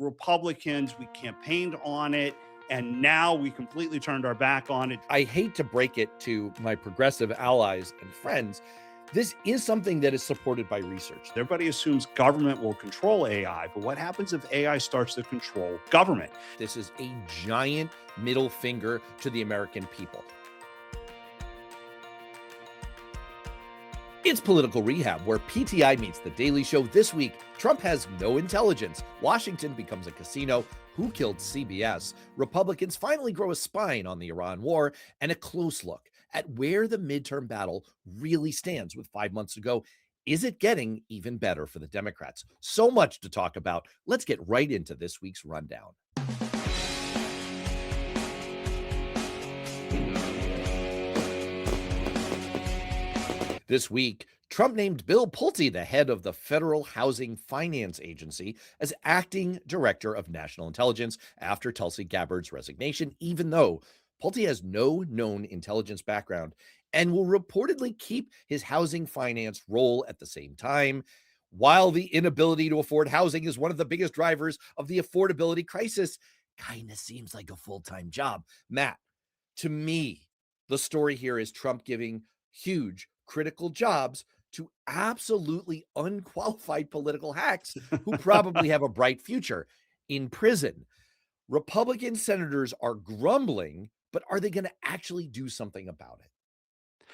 Republicans. We campaigned on it, and now we completely turned our back on it. I hate to break it to my progressive allies and friends. This is something that is supported by research. Everybody assumes government will control AI, but what happens if AI starts to control government? This is a giant middle finger to the American people. It's Political Rehab, where PTI meets The Daily Show. This week, Trump has no intelligence. Washington becomes a casino. Who killed CBS? Republicans finally grow a spine on the Iran war, and a close look at where the midterm battle really stands with 5 months to go. Is it getting even better for the Democrats? So much to talk about. Let's get right into this week's rundown. This week, Trump named Bill Pulte, the head of the Federal Housing Finance Agency, as acting director of national intelligence after Tulsi Gabbard's resignation, even though Pulte has no known intelligence background and will reportedly keep his housing finance role at the same time. While the inability to afford housing is one of the biggest drivers of the affordability crisis, kind of seems like a full-time job. Matt, to me, the story here is Trump giving huge critical jobs to absolutely unqualified political hacks who probably have a bright future in prison. Republican senators are grumbling, but are they going to actually do something about it?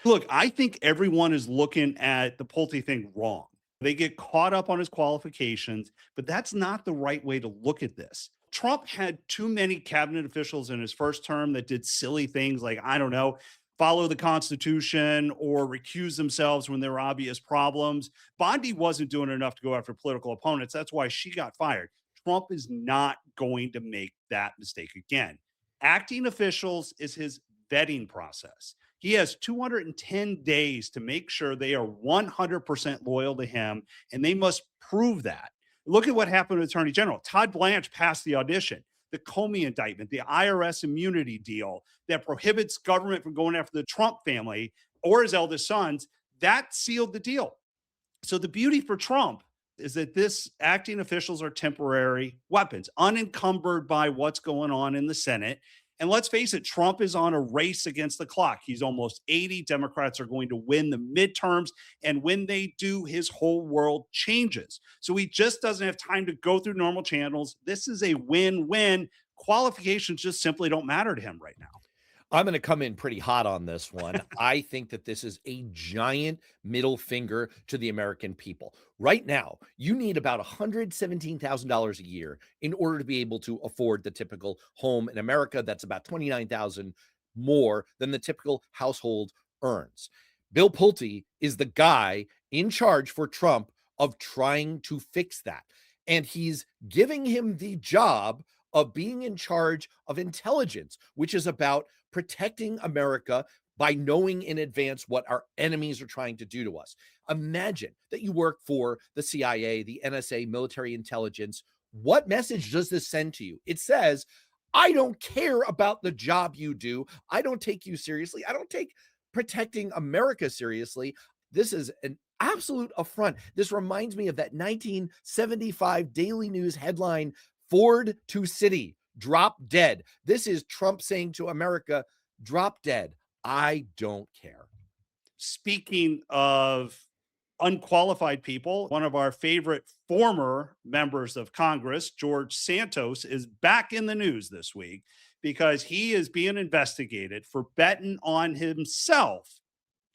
Look, I think everyone is looking at the Pulte thing wrong. They get caught up on his qualifications, but that's not the right way to look at this. Trump had too many cabinet officials in his first term that did silly things like, I don't know, follow the Constitution or recuse themselves when there were obvious problems. Bondi wasn't doing enough to go after political opponents. That's why she got fired. Trump is not going to make that mistake again. Acting officials is his vetting process. He has 210 days to make sure they are 100% loyal to him, and they must prove that. Look at what happened to Attorney General. Todd Blanche passed the audition. The Comey indictment, the IRS immunity deal that prohibits government from going after the Trump family or his eldest sons, that sealed the deal. So the beauty for Trump is that this acting officials are temporary weapons, unencumbered by what's going on in the Senate. And let's face it, Trump is on a race against the clock. He's almost 80. Democrats are going to win the midterms. And when they do, his whole world changes. So he just doesn't have time to go through normal channels. This is a win-win. Qualifications just simply don't matter to him right now. I'm going to come in pretty hot on this one. I think that this is a giant middle finger to the American people. Right now, you need about $117,000 a year in order to be able to afford the typical home in America. That's about $29,000 more than the typical household earns. Bill Pulte is the guy in charge for Trump of trying to fix that. And he's giving him the job of being in charge of intelligence, which is about protecting America by knowing in advance what our enemies are trying to do to us. Imagine that you work for the CIA, the NSA, military intelligence. What message does this send to you? It says, I don't care about the job you do. I don't take you seriously. I don't take protecting America seriously. This is an absolute affront. This reminds me of that 1975 Daily News headline, Ford to City, drop dead. This is Trump saying to America, drop dead. I don't care. Speaking of unqualified people, one of our favorite former members of Congress, George Santos, is back in the news this week because he is being investigated for betting on himself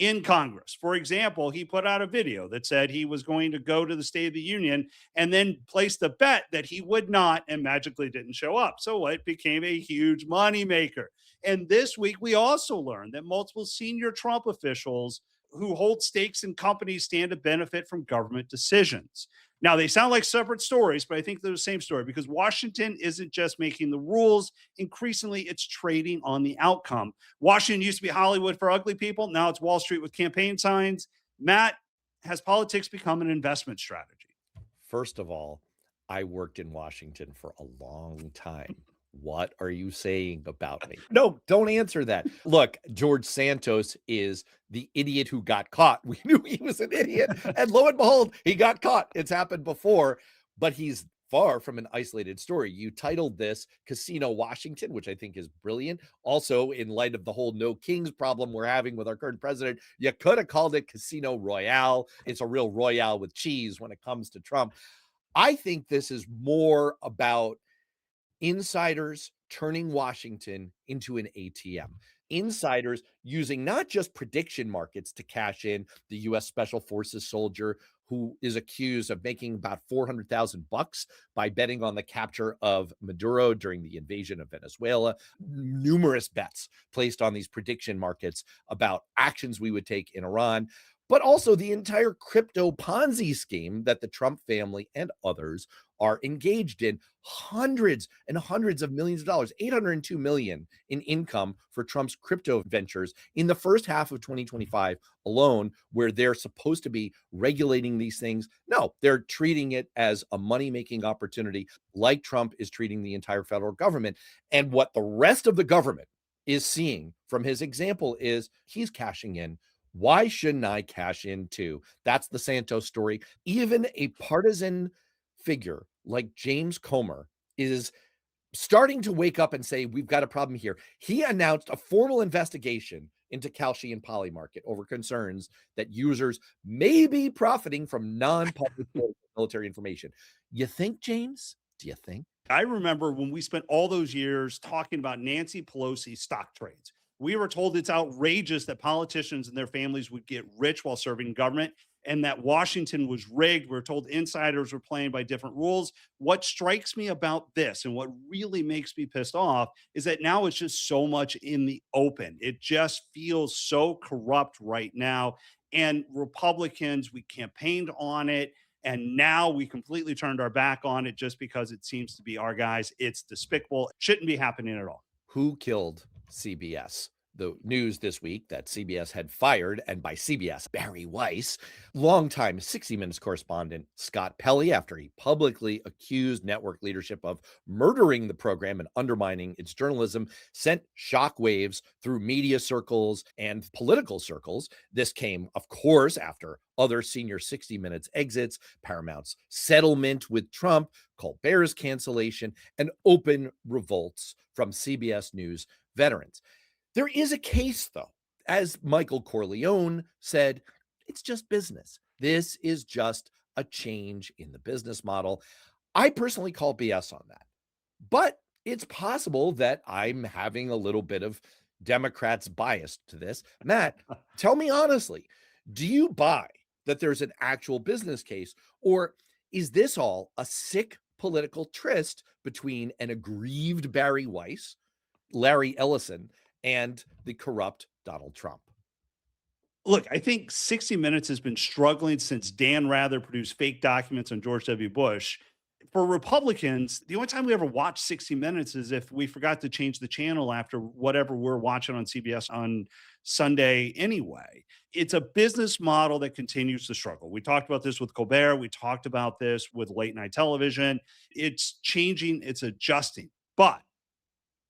in Congress. For example, he put out a video that said he was going to go to the State of the Union and then placed a bet that he would not and magically didn't show up. So it became a huge moneymaker. And this week, we also learned that multiple senior Trump officials who hold stakes in companies stand to benefit from government decisions. Now, they sound like separate stories, but I think they're the same story because Washington isn't just making the rules. Increasingly, it's trading on the outcome. Washington used to be Hollywood for ugly people. Now it's Wall Street with campaign signs. Matt, has politics become an investment strategy? First of all, I worked in Washington for a long time. What are you saying about me? No, don't answer that. Look, George Santos is the idiot who got caught. We knew he was an idiot. And lo and behold, he got caught. It's happened before, but he's far from an isolated story. You titled this Casino Washington, which I think is brilliant. Also, in light of the whole no kings problem we're having with our current president, you could have called it Casino Royale. It's a real royale with cheese when it comes to Trump. I think this is more about insiders turning Washington into an ATM. Insiders using not just prediction markets to cash in. The US Special Forces soldier who is accused of making about 400,000 bucks by betting on the capture of Maduro during the invasion of Venezuela. Numerous bets placed on these prediction markets about actions we would take in Iran, but also the entire crypto Ponzi scheme that the Trump family and others are engaged in. Hundreds and hundreds of millions of dollars, 802 million in income for Trump's crypto ventures in the first half of 2025 alone, where they're supposed to be regulating these things. No, they're treating it as a money-making opportunity, like Trump is treating the entire federal government. And what the rest of the government is seeing from his example is he's cashing in. Why shouldn't I cash in too? That's the Santos story. Even a partisan figure like James Comer is starting to wake up and say, we've got a problem here. He announced a formal investigation into Kalshi and Poly Market over concerns that users may be profiting from non-public military information. You think, James? Do you think? I remember when we spent all those years talking about Nancy Pelosi's stock trades. We were told it's outrageous that politicians and their families would get rich while serving government and that Washington was rigged. We are told insiders were playing by different rules. What strikes me about this and what really makes me pissed off is that now it's just so much in the open. It just feels so corrupt right now. And Republicans, we campaigned on it. And now we completely turned our back on it just because it seems to be our guys. It's despicable. It shouldn't be happening at all. Who killed CBS? The news this week that CBS had fired, and by CBS, Barry Weiss, longtime 60 Minutes correspondent Scott Pelley, after he publicly accused network leadership of murdering the program and undermining its journalism, sent shockwaves through media circles and political circles. This came, of course, after other senior 60 Minutes exits, Paramount's settlement with Trump, Colbert's cancellation, and open revolts from CBS News veterans. There is a case, though. As Michael Corleone said, it's just business. This is just a change in the business model. I personally call BS on that. But it's possible that I'm having a little bit of Democrats' bias to this. Matt, tell me honestly, do you buy that there's an actual business case, or is this all a sick political tryst between an aggrieved Barry Weiss, Larry Ellison, and the corrupt Donald Trump? Look, I think 60 Minutes has been struggling since Dan Rather produced fake documents on George W. Bush. For Republicans, the only time we ever watch 60 Minutes is if we forgot to change the channel after whatever we're watching on CBS on Sunday anyway. It's a business model that continues to struggle. We talked about this with Colbert. We talked about this with late night television. It's changing, it's adjusting. But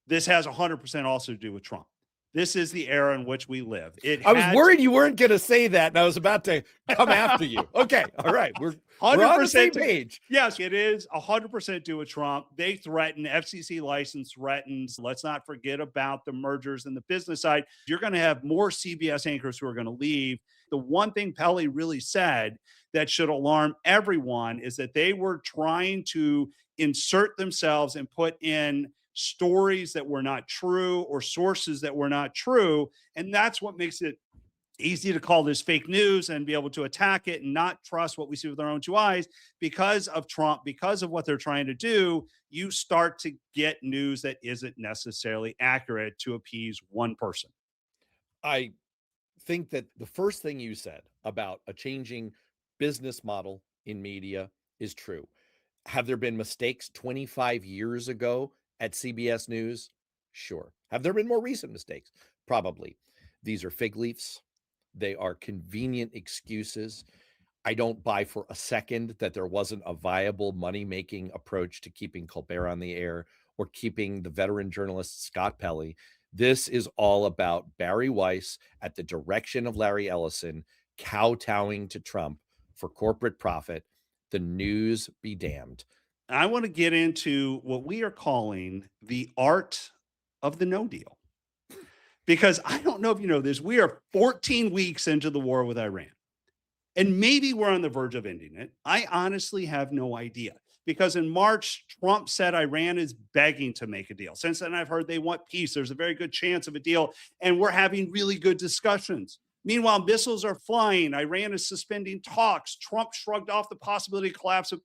this has 100% also to do with Trump. This is the era in which we live. I was worried you weren't going to say that, and I was about to come after you. Okay, all right. We're on the same page. Yes, it is 100% due with Trump. They threaten, FCC license threatens. Let's not forget about the mergers and the business side. You're going to have more CBS anchors who are going to leave. The one thing Pelley really said that should alarm everyone is that they were trying to insert themselves and put in stories that were not true or sources that were not true. And that's what makes it easy to call this fake news and be able to attack it and not trust what we see with our own two eyes. Because of Trump, because of what they're trying to do, you start to get news that isn't necessarily accurate to appease one person. I think that the first thing you said about a changing business model in media is true. Have there been mistakes 25 years ago at CBS News? Sure. Have there been more recent mistakes? Probably. These are fig leaves. They are convenient excuses. I don't buy for a second that there wasn't a viable money-making approach to keeping Colbert on the air or keeping the veteran journalist Scott Pelley. This is all about Barry Weiss at the direction of Larry Ellison kowtowing to Trump for corporate profit. The news be damned. I want to get into what we are calling the art of the no deal. Because I don't know if you know this, we are 14 weeks into the war with Iran. And maybe we're on the verge of ending it. I honestly have no idea. Because in March, Trump said Iran is begging to make a deal. Since then, I've heard they want peace. There's a very good chance of a deal. And we're having really good discussions. Meanwhile, missiles are flying. Iran is suspending talks. Trump shrugged off the possibility of collapse of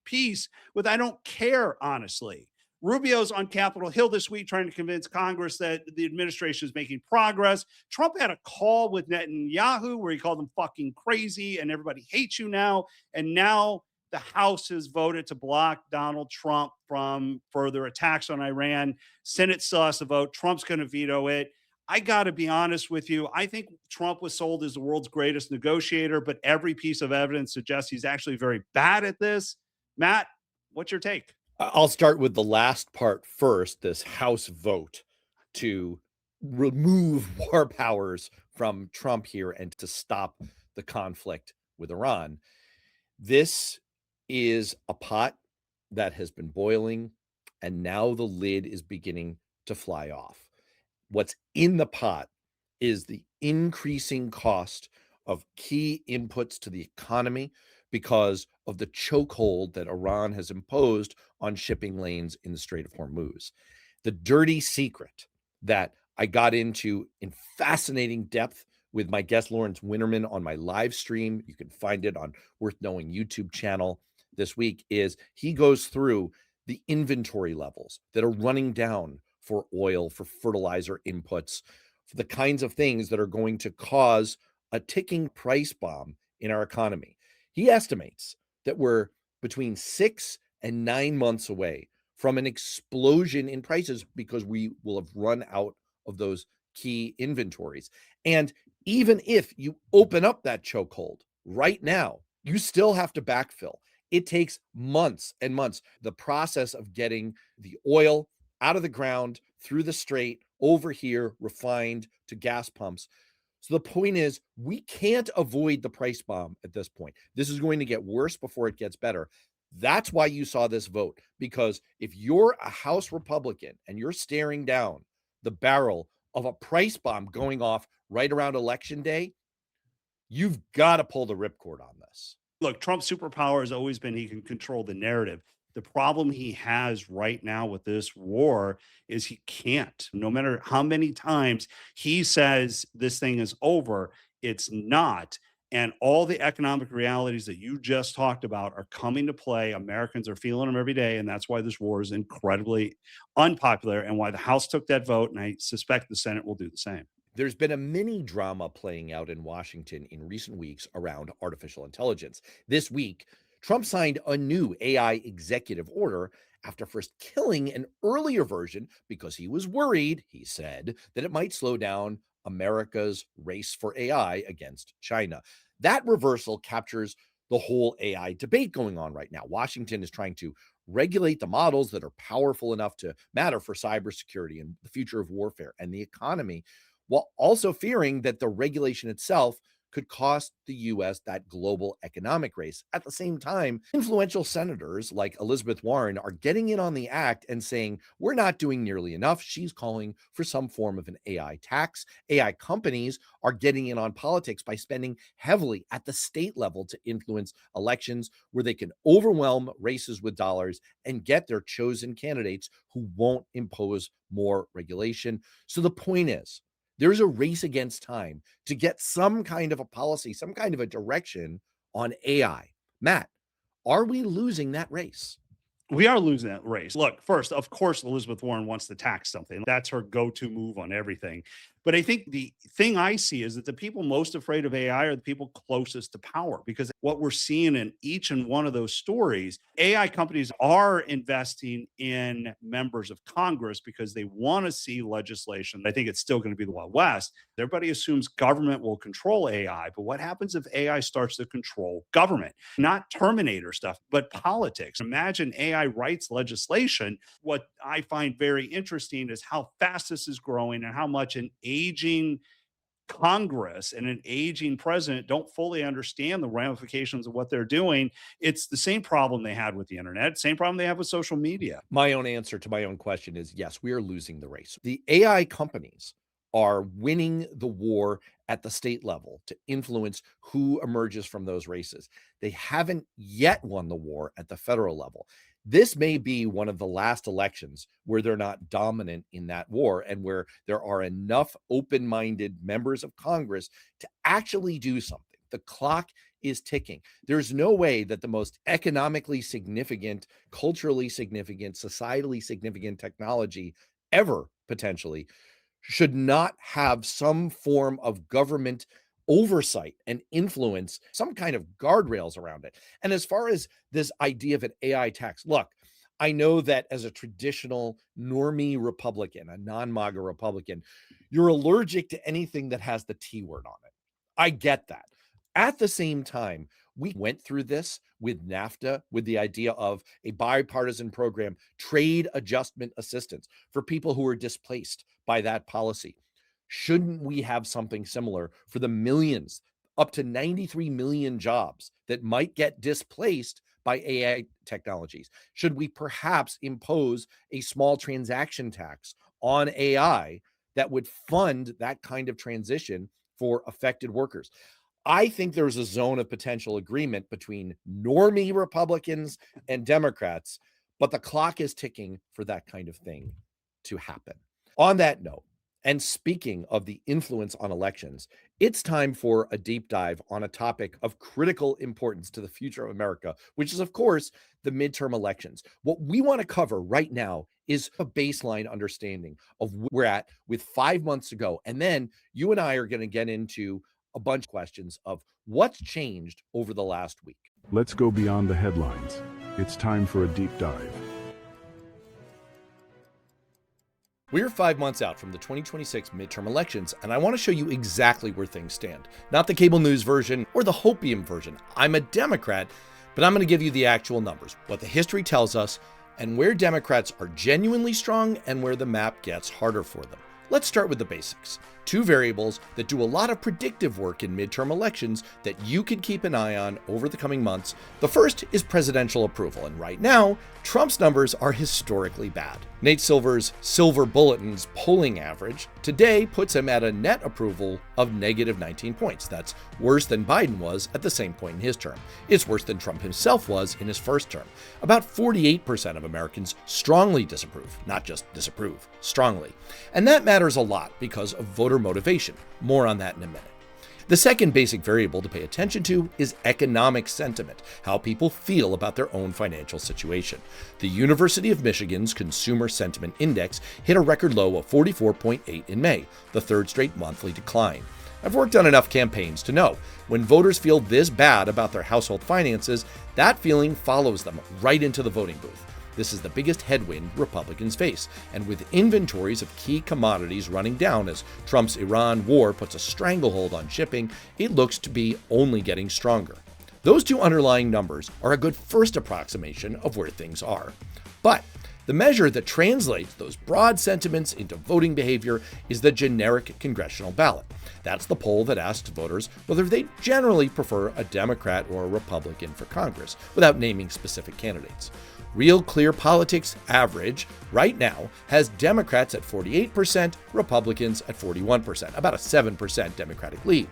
peace with, I don't care, honestly. Rubio's on Capitol Hill this week trying to convince Congress that the administration is making progress. Trump had a call with Netanyahu where he called him fucking crazy and everybody hates you now. And now the House has voted to block Donald Trump from further attacks on Iran. Senate still has to vote. Trump's going to veto it. I got to be honest with you. I think Trump was sold as the world's greatest negotiator, but every piece of evidence suggests he's actually very bad at this. Matt, what's your take? I'll start with the last part first, this House vote to remove war powers from Trump here and to stop the conflict with Iran. This is a pot that has been boiling, and now the lid is beginning to fly off. What's in the pot is the increasing cost of key inputs to the economy because of the chokehold that Iran has imposed on shipping lanes in the Strait of Hormuz. The dirty secret that I got into in fascinating depth with my guest Lawrence Winterman on my live stream, you can find it on Worth Knowing YouTube channel this week, is he goes through the inventory levels that are running down for oil, for fertilizer inputs, for the kinds of things that are going to cause a ticking price bomb in our economy. He estimates that we're between 6 and 9 months away from an explosion in prices because we will have run out of those key inventories. And even if you open up that chokehold right now, you still have to backfill. It takes months and months. The process of getting the oil out of the ground, through the strait, over here, refined to gas pumps. So the point is, we can't avoid the price bomb at this point. This is going to get worse before it gets better. That's why you saw this vote, because if you're a House Republican and you're staring down the barrel of a price bomb going off right around Election Day, you've got to pull the ripcord on this. Look, Trump's superpower has always been he can control the narrative. The problem he has right now with this war is he can't. No matter how many times he says this thing is over, it's not. And all the economic realities that you just talked about are coming to play. Americans are feeling them every day. And that's why this war is incredibly unpopular and why the House took that vote. And I suspect the Senate will do the same. There's been a mini drama playing out in Washington in recent weeks around artificial intelligence. This week, Trump signed a new AI executive order after first killing an earlier version because he was worried, he said, that it might slow down America's race for AI against China. That reversal captures the whole AI debate going on right now. Washington is trying to regulate the models that are powerful enough to matter for cybersecurity and the future of warfare and the economy, while also fearing that the regulation itself could cost the US that global economic race. At the same time, influential senators like Elizabeth Warren are getting in on the act and saying, we're not doing nearly enough. She's calling for some form of an AI tax. AI companies are getting in on politics by spending heavily at the state level to influence elections where they can overwhelm races with dollars and get their chosen candidates who won't impose more regulation. So the point is, there's a race against time to get some kind of a policy, some kind of a direction on AI. Matt, are we losing that race? We are losing that race. Look, first, of course, Elizabeth Warren wants to tax something. That's her go to move on everything. But I think the thing I see is that the people most afraid of AI are the people closest to power, because what we're seeing in each and one of those stories, AI companies are investing in members of Congress because they want to see legislation. I think it's still going to be the Wild West. Everybody assumes government will control AI, but what happens if AI starts to control government? Not Terminator stuff, but politics. Imagine AI rights legislation. What I find very interesting is how fast this is growing and how much an aging Congress and an aging president don't fully understand the ramifications of what they're doing. It's the same problem they had with the internet, same problem they have with social media. My own answer to my own question is yes, we are losing the race. The AI companies are winning the war at the state level to influence who emerges from those races. They haven't yet won the war at the federal level. This may be one of the last elections where they're not dominant in that war and where there are enough open-minded members of Congress to actually do something. The clock is ticking. There's no way that the most economically significant, culturally significant, societally significant technology ever potentially should not have some form of government oversight and influence, some kind of guardrails around it. And as far as this idea of an AI tax, look, I know that as a traditional normie Republican, a non-MAGA Republican, you're allergic to anything that has the T word on it. I get that. At the same time, we went through this with NAFTA, with the idea of a bipartisan program, trade adjustment assistance for people who are displaced by that policy. Shouldn't we have something similar for the millions, up to 93 million jobs that might get displaced by AI technologies? Should we perhaps impose a small transaction tax on AI that would fund that kind of transition for affected workers? I think there's a zone of potential agreement between normie Republicans and Democrats, but the clock is ticking for that kind of thing to happen. On that note, and speaking of the influence on elections, it's time for a deep dive on a topic of critical importance to the future of America, which is, of course, the midterm elections. What we want to cover right now is a baseline understanding of where we're at with 5 months to go. And then you and I are going to get into a bunch of questions of what's changed over the last week. Let's go beyond the headlines. It's time for a deep dive. We're 5 months out from the 2026 midterm elections, and I want to show you exactly where things stand. Not the cable news version or the hopium version. I'm a Democrat, but I'm going to give you the actual numbers, what the history tells us, and where Democrats are genuinely strong and where the map gets harder for them. Let's start with the basics. Two variables that do a lot of predictive work in midterm elections that you can keep an eye on over the coming months. The first is presidential approval, and right now, Trump's numbers are historically bad. Nate Silver's Silver Bulletin's polling average today puts him at a net approval of negative 19 points. That's worse than Biden was at the same point in his term. It's worse than Trump himself was in his first term. About 48% of Americans strongly disapprove, not just disapprove, strongly. And that matters a lot because of voter motivation. More on that in a minute. The second basic variable to pay attention to is economic sentiment, how people feel about their own financial situation. The University of Michigan's Consumer Sentiment Index hit a record low of 44.8 in May, the third straight monthly decline. I've worked on enough campaigns to know when voters feel this bad about their household finances, that feeling follows them right into the voting booth. This is the biggest headwind Republicans face, and with inventories of key commodities running down as Trump's Iran war puts a stranglehold on shipping, it looks to be only getting stronger. Those two underlying numbers are a good first approximation of where things are. But the measure that translates those broad sentiments into voting behavior is the generic congressional ballot. That's the poll that asks voters whether they generally prefer a Democrat or a Republican for Congress, without naming specific candidates. Real Clear Politics average right now has Democrats at 48%, Republicans at 41%, about a 7% Democratic lead.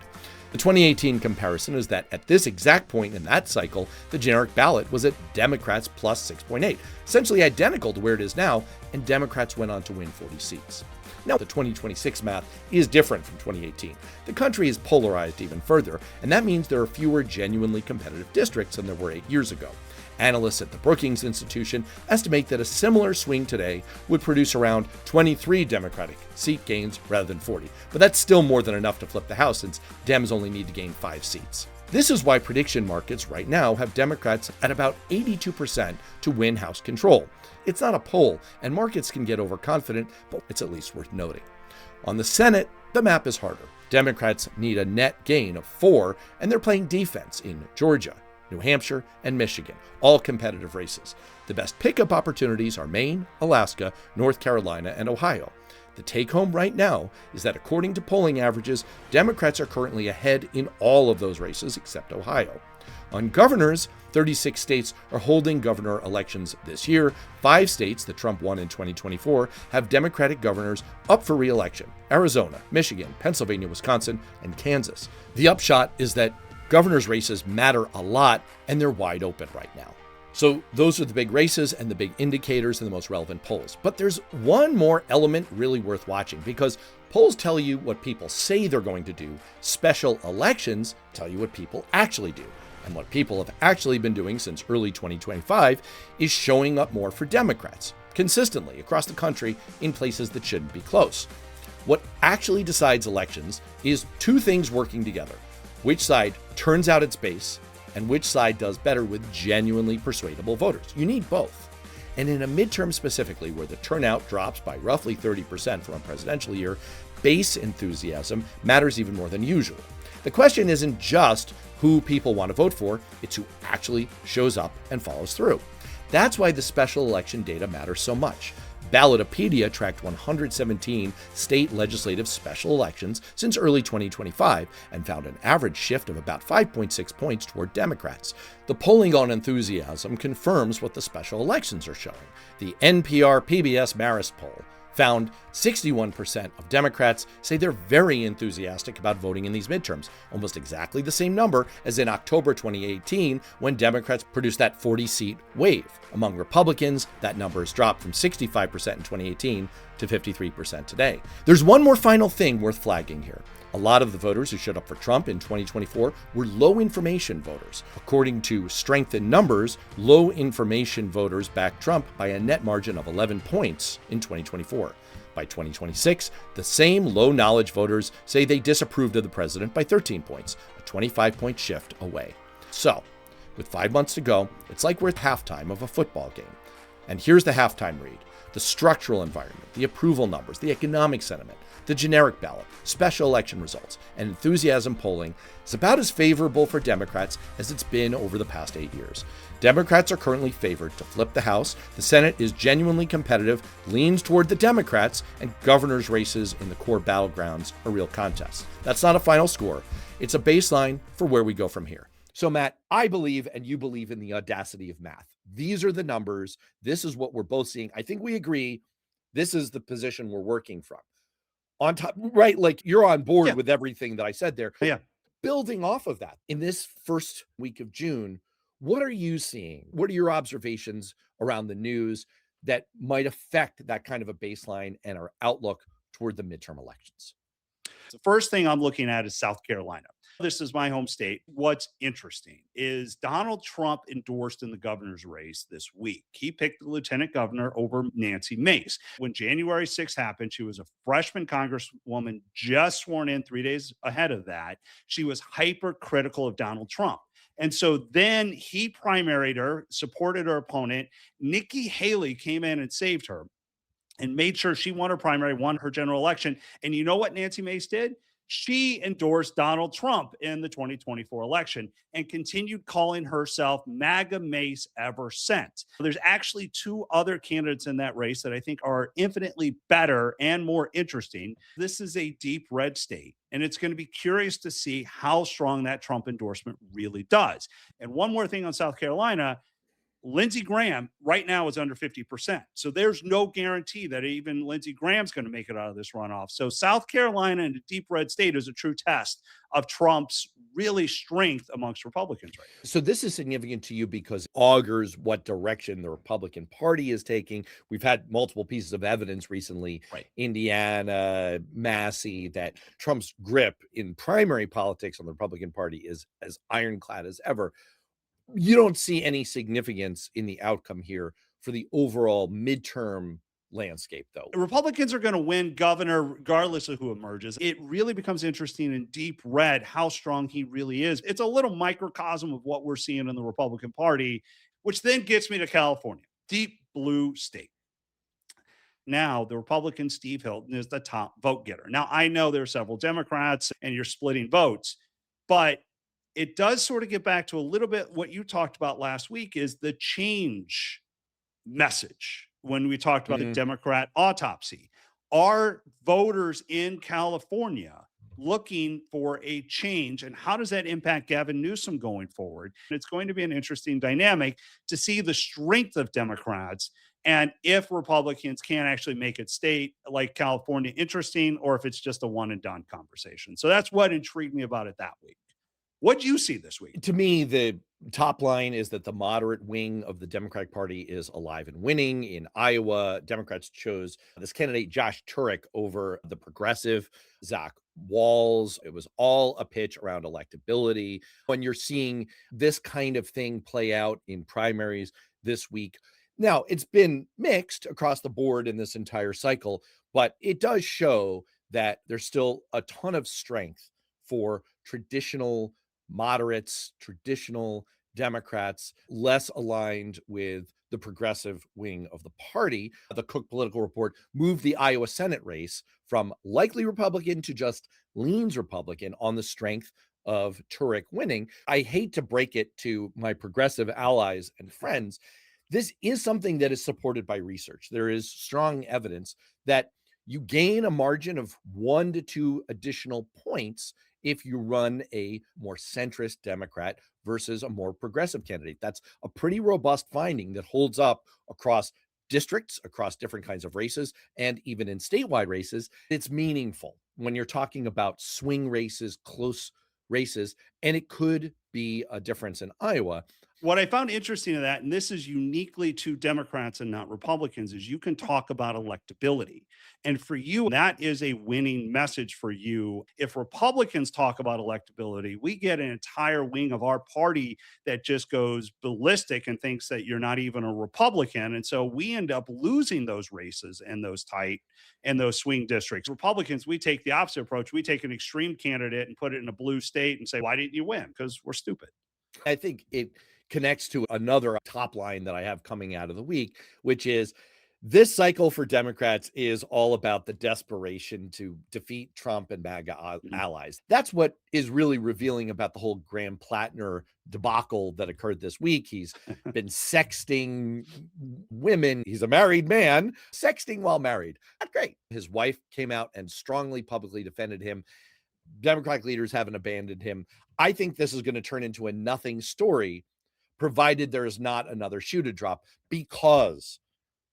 The 2018 comparison is that at this exact point in that cycle, the generic ballot was at Democrats plus 6.8, essentially identical to where it is now, and Democrats went on to win 40 seats. Now, the 2026 math is different from 2018. The country is polarized even further, and that means there are fewer genuinely competitive districts than there were 8 years ago. Analysts at the Brookings Institution estimate that a similar swing today would produce around 23 Democratic seat gains rather than 40. But that's still more than enough to flip the House, since Dems only need to gain 5 seats. This is why prediction markets right now have Democrats at about 82% to win House control. It's not a poll, and markets can get overconfident, but it's at least worth noting. On the Senate, the map is harder. Democrats need a net gain of 4, and they're playing defense in Georgia, New Hampshire, and Michigan, all competitive races. The best pickup opportunities are Maine, Alaska, North Carolina, and Ohio. The take home right now is that according to polling averages, Democrats are currently ahead in all of those races except Ohio. On governors, 36 states are holding governor elections this year. 5 states that Trump won in 2024 have Democratic governors up for re-election: Arizona, Michigan, Pennsylvania, Wisconsin, and Kansas. The upshot is that governors' races matter a lot, and they're wide open right now. So those are the big races and the big indicators and the most relevant polls. But there's one more element really worth watching, because polls tell you what people say they're going to do. Special elections tell you what people actually do. And what people have actually been doing since early 2025 is showing up more for Democrats, consistently across the country in places that shouldn't be close. What actually decides elections is 2 things working together: which side turns out its base, and which side does better with genuinely persuadable voters. You need both. And in a midterm specifically, where the turnout drops by roughly 30% from a presidential year, base enthusiasm matters even more than usual. The question isn't just who people want to vote for, it's who actually shows up and follows through. That's why the special election data matters so much. Ballotopedia tracked 117 state legislative special elections since early 2025 and found an average shift of about 5.6 points toward Democrats. The polling on enthusiasm confirms what the special elections are showing. The NPR PBS Marist poll found 61% of Democrats say they're very enthusiastic about voting in these midterms, almost exactly the same number as in October 2018 when Democrats produced that 40-seat wave. Among Republicans, that number has dropped from 65% in 2018 to 53% today. There's one more final thing worth flagging here. A lot of the voters who showed up for Trump in 2024 were low information voters. According to Strength in Numbers, low information voters backed Trump by a net margin of 11 points in 2024. By 2026, the same low knowledge voters say they disapproved of the president by 13 points, a 25-point shift away. So, with 5 months to go, it's like we're at halftime of a football game. And here's the halftime read: the structural environment, the approval numbers, the economic sentiment, the generic ballot, special election results, and enthusiasm polling is about as favorable for Democrats as it's been over the past 8 years. Democrats are currently favored to flip the House. The Senate is genuinely competitive, leans toward the Democrats, and governor's races in the core battlegrounds are real contests. That's not a final score. It's a baseline for where we go from here. So, Matt, I believe and you believe in the audacity of math. These are the numbers. This is what we're both seeing. I think we agree this is the position we're working from. On top, right? Like, you're on board with everything that I said there. Yeah. Building off of that, in this first week of June, what are you seeing? What are your observations around the news that might affect that kind of a baseline and our outlook toward the midterm elections? The first thing I'm looking at is South Carolina. This is my home state. What's interesting is Donald Trump endorsed in the governor's race this week. He picked the lieutenant governor over Nancy Mace. When January 6th happened, she was a freshman congresswoman just sworn in 3 days ahead of that. She was hypercritical of Donald Trump. And so then he primaried her, supported her opponent. Nikki Haley came in and saved her and made sure she won her primary, won her general election. And you know what Nancy Mace did? She endorsed Donald Trump in the 2024 election and continued calling herself MAGA Mace ever since. There's actually 2 other candidates in that race that I think are infinitely better and more interesting. This is a deep red state, and it's going to be curious to see how strong that Trump endorsement really does. And one more thing on South Carolina, Lindsey Graham right now is under 50%. So there's no guarantee that even Lindsey Graham's going to make it out of this runoff. So South Carolina and a deep red state is a true test of Trump's really strength amongst Republicans right now. So this is significant to you because it augurs what direction the Republican Party is taking. We've had multiple pieces of evidence recently, Right. Indiana, Massey, that Trump's grip in primary politics on the Republican Party is as ironclad as ever. You don't see any significance in the outcome here for the overall midterm landscape, though. Republicans are going to win governor regardless of who emerges. It really becomes interesting in deep red how strong he really is. It's a little microcosm of what we're seeing in the Republican Party, which then gets me to California, deep blue state. Now, the Republican Steve Hilton is the top vote getter. Now, I know there are several Democrats and you're splitting votes, but it does sort of get back to a little bit what you talked about last week is the change message when we talked about the Democrat autopsy. Are voters in California looking for a change? And how does that impact Gavin Newsom going forward? It's going to be an interesting dynamic to see the strength of Democrats and if Republicans can actually make it state like California interesting, or if it's just a one and done conversation. So that's what intrigued me about it that week. What do you see this week? To me, the top line is that the moderate wing of the Democratic Party is alive and winning. In Iowa, Democrats chose this candidate, Josh Turek, over the progressive Zach Walls. It was all a pitch around electability. When you're seeing this kind of thing play out in primaries this week, now it's been mixed across the board in this entire cycle, but it does show that there's still a ton of strength for traditional moderates, traditional Democrats, less aligned with the progressive wing of the party. The Cook Political Report moved the Iowa Senate race from likely Republican to just leans Republican on the strength of Turek winning. I hate to break it to my progressive allies and friends. This is something that is supported by research. There is strong evidence that you gain a margin of 1 to 2 additional points if you run a more centrist Democrat versus a more progressive candidate. That's a pretty robust finding that holds up across districts, across different kinds of races, and even in statewide races. It's meaningful when you're talking about swing races, close races, and it could be a difference in Iowa. What I found interesting in that, and this is uniquely to Democrats and not Republicans, is you can talk about electability. And for you, that is a winning message for you. If Republicans talk about electability, we get an entire wing of our party that just goes ballistic and thinks that you're not even a Republican. And so we end up losing those races and those tight and those swing districts. Republicans, we take the opposite approach. We take an extreme candidate and put it in a blue state and say, why didn't you win? Because we're stupid. I think it connects to another top line that I have coming out of the week, which is this cycle for Democrats is all about the desperation to defeat Trump and MAGA allies. That's what is really revealing about the whole Graham Platner debacle that occurred this week. He's been sexting women. He's a married man, sexting while married. Not great. His wife came out and strongly publicly defended him. Democratic leaders haven't abandoned him. I think this is going to turn into a nothing story, provided there is not another shoe to drop, because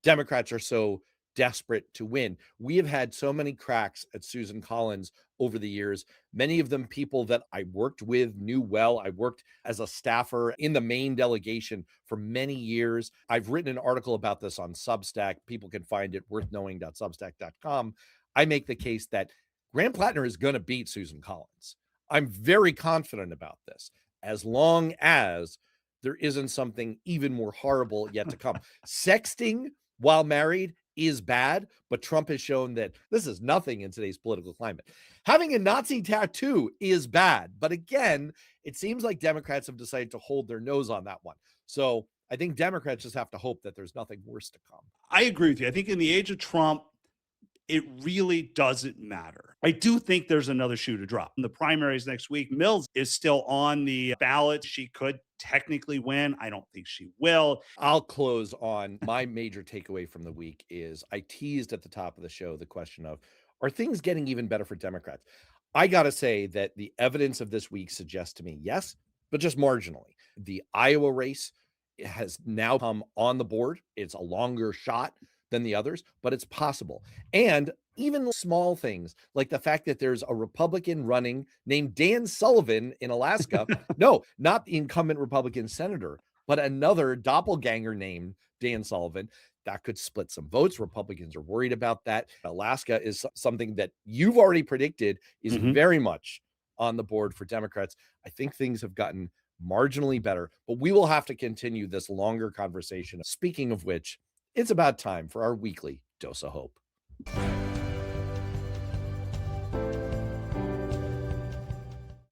Democrats are so desperate to win. We have had so many cracks at Susan Collins over the years, many of them people that I worked with, knew well. I worked as a staffer in the Maine delegation for many years. I've written an article about this on Substack. People can find it, worthknowing.substack.com. I make the case that Graham Platner is going to beat Susan Collins. I'm very confident about this, as long as there isn't something even more horrible yet to come. Sexting while married is bad, but Trump has shown that this is nothing in today's political climate. Having a Nazi tattoo is bad, but again, it seems like Democrats have decided to hold their nose on that one. So I think Democrats just have to hope that there's nothing worse to come. I agree with you. I think in the age of Trump, it really doesn't matter. I do think there's another shoe to drop. In the primaries next week, Mills is still on the ballot. She could technically win. I don't think she will. I'll close on my major takeaway from the week is I teased at the top of the show the question of, are things getting even better for Democrats? I got to say that the evidence of this week suggests to me, yes, but just marginally. The Iowa race has now come on the board. It's a longer shot than the others, but it's possible. And even small things like the fact that there's a Republican running named Dan Sullivan in Alaska. No, not the incumbent Republican senator, but another doppelganger named Dan Sullivan. That could split some votes. Republicans are worried about that. Alaska is something that you've already predicted is very much on the board for Democrats. I think things have gotten marginally better, but we will have to continue this longer conversation. Speaking of which, it's about time for our weekly dose of hope.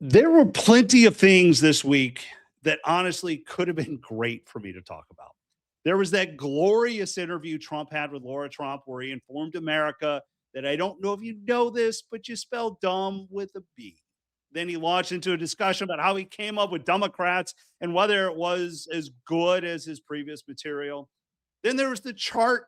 There were plenty of things this week that honestly could have been great for me to talk about. There was that glorious interview Trump had with Laura Trump where he informed America that, I don't know if you know this, but you spell dumb with a B. Then he launched into a discussion about how he came up with Democrats and whether it was as good as his previous material. Then there was the chart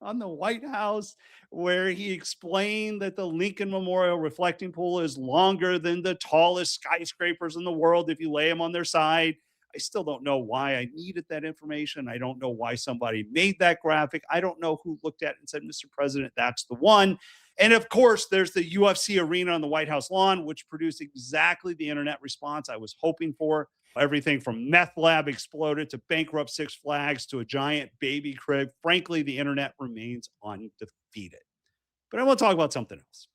on the White House where he explained that the Lincoln Memorial reflecting pool is longer than the tallest skyscrapers in the world if you lay them on their side. I still don't know why I needed that information. I don't know why somebody made that graphic. I don't know who looked at it and said, Mr. President, that's the one. And of course, there's the UFC arena on the White House lawn, which produced exactly the internet response I was hoping for. Everything from meth lab exploded to bankrupt Six Flags to a giant baby crib. Frankly, the internet remains undefeated. But I want to talk about something else.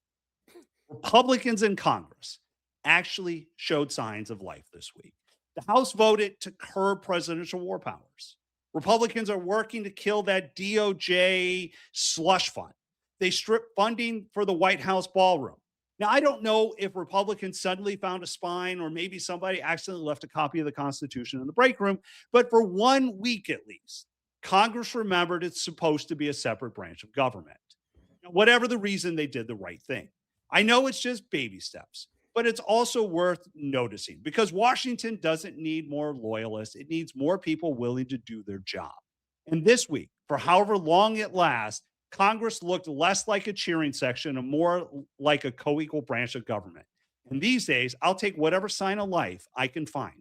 Republicans in Congress actually showed signs of life this week. The House voted to curb presidential war powers. Republicans are working to kill that DOJ slush fund. They stripped funding for the White House ballroom. Now, I don't know if Republicans suddenly found a spine or maybe somebody accidentally left a copy of the Constitution in the break room, but for 1 week at least, Congress remembered it's supposed to be a separate branch of government. Now, whatever the reason, they did the right thing. I know it's just baby steps, but it's also worth noticing because Washington doesn't need more loyalists. It needs more people willing to do their job. And this week, for however long it lasts, Congress looked less like a cheering section and more like a co-equal branch of government. And these days, I'll take whatever sign of life I can find.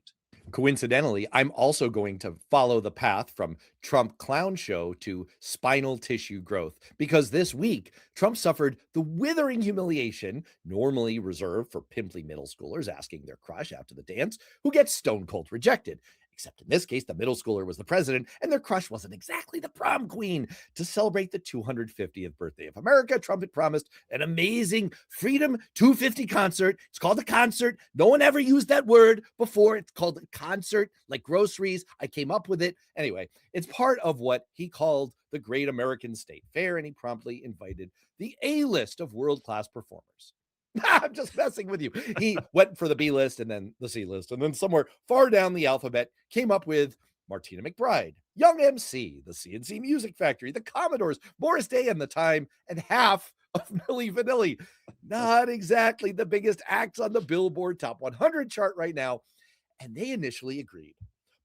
Coincidentally, I'm also going to follow the path from Trump clown show to spinal tissue growth because this week, Trump suffered the withering humiliation normally reserved for pimply middle schoolers asking their crush out to the dance who gets stone cold rejected. Except in this case, the middle schooler was the president and their crush wasn't exactly the prom queen. To celebrate the 250th birthday of America, Trump had promised an amazing Freedom 250 concert. It's called a concert. No one ever used that word before. It's called a concert, like groceries. I came up with it. Anyway, it's part of what he called the Great American State Fair, and he promptly invited the A-list of world-class performers. I'm just messing with you. He went for the B list and then the C list, and then somewhere far down the alphabet came up with Martina McBride, Young MC, the CNC Music Factory, the Commodores, Morris Day and the Time, and half of Milli Vanilli. Not exactly the biggest acts on the Billboard Top 100 chart right now. And they initially agreed.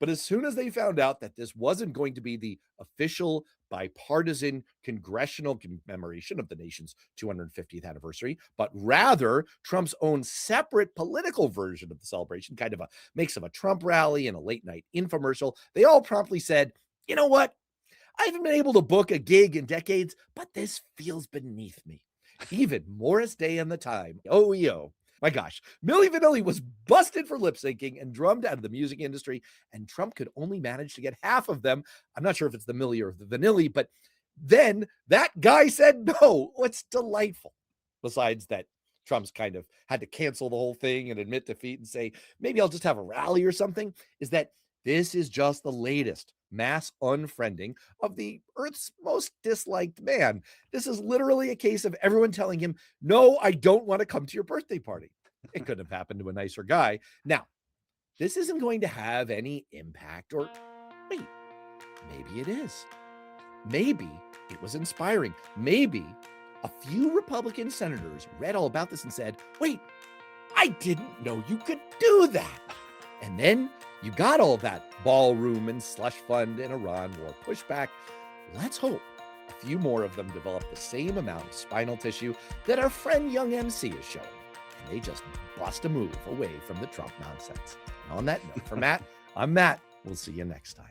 But as soon as they found out that this wasn't going to be the official bipartisan congressional commemoration of the nation's 250th anniversary, but rather Trump's own separate political version of the celebration, kind of a mix of a Trump rally and a late night infomercial, they all promptly said, you know what? I haven't been able to book a gig in decades, but this feels beneath me. Even Morris Day and the Time, OEO. My gosh, Milli Vanilli was busted for lip syncing and drummed out of the music industry, and Trump could only manage to get half of them. I'm not sure if it's the Milli or the Vanilli, but then that guy said no. What's delightful, besides that Trump's kind of had to cancel the whole thing and admit defeat and say, maybe I'll just have a rally or something, is that this is just the latest mass unfriending of the Earth's most disliked man. This is literally a case of everyone telling him, no, I don't want to come to your birthday party. It couldn't have happened to a nicer guy. Now, this isn't going to have any impact, or wait, maybe it is. Maybe it was inspiring. Maybe a few Republican senators read all about this and said, wait, I didn't know you could do that. And then you got all that ballroom and slush fund and Iran war pushback. Let's hope a few more of them develop the same amount of spinal tissue that our friend Young MC is showing. And they just bust a move away from the Trump nonsense. And on that note, for Matt, I'm Matt. We'll see you next time.